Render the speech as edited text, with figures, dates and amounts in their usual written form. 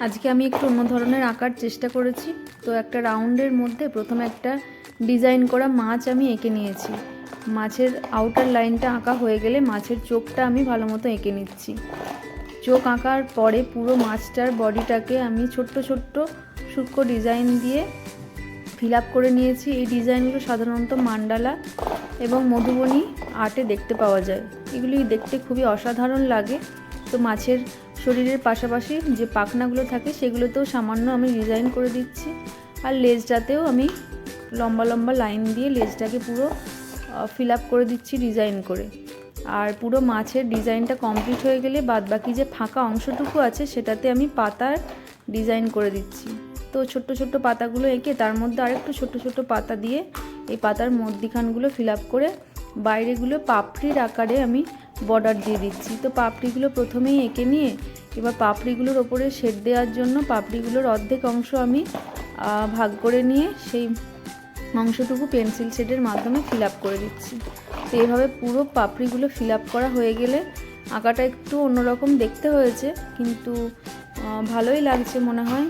আজকে আমি একটু অন্য ধরনের আঁকার চেষ্টা করেছি। তো একটা রাউন্ডের মধ্যে প্রথমে একটা ডিজাইন করা মাছ আমি এঁকে নিয়েছি। মাছের আউটার লাইনটা আঁকা হয়ে গেলে মাছের চোখটা আমি ভালো মতো এঁকে নিচ্ছি। চোখ আঁকার পরে পুরো মাছটার বডিটাকে আমি ছোট্ট ছোট্ট সূক্ষ্ম ডিজাইন দিয়ে ফিল আপ করে নিয়েছি। এই ডিজাইনগুলো সাধারণত মান্ডালা এবং মধুবনী আর্টে দেখতে পাওয়া যায়। এগুলি দেখতে খুবই অসাধারণ লাগে। তো মাছের শরীরের পাশাপাশি যে পাখনাগুলো থাকে সেগুলোতেও সামান্য আমি ডিজাইন করে দিচ্ছি। আর লেজটাতেও আমি লম্বা লম্বা লাইন দিয়ে লেজটাকে পুরো ফিল আপ করে দিচ্ছি ডিজাইন করে। আর পুরো মাছের ডিজাইনটা কমপ্লিট হয়ে গেলে বাদবাকি যে ফাঁকা অংশটুকু আছে সেটাতে আমি পাতার ডিজাইন করে দিচ্ছি। তো ছোট্ট ছোট্ট পাতাগুলো এঁকে তার মধ্যে আরেকটু ছোট্ট ছোট্ট পাতা দিয়ে এই পাতার মধ্যিখানগুলো ফিল আপ করে বাইরেগুলো পাপড়ির আকারে আমি বর্ডার দিয়ে দিচ্ছি। তো পাপড়িগুলো প্রথমেই এঁকে নিয়ে এবার পাপড়িগুলোর ওপরে শেড দেওয়ার জন্য পাপড়িগুলোর অর্ধেক অংশ আমি ভাগ করে নিয়ে সেই অংশটুকু পেন্সিল শেডের মাধ্যমে ফিল আপ করে দিচ্ছি। তো এইভাবে পুরো পাপড়িগুলো ফিল আপ করা হয়ে গেলে আঁকাটা একটু অন্যরকম দেখতে হয়েছে, কিন্তু ভালোই লাগছে মনে হয়।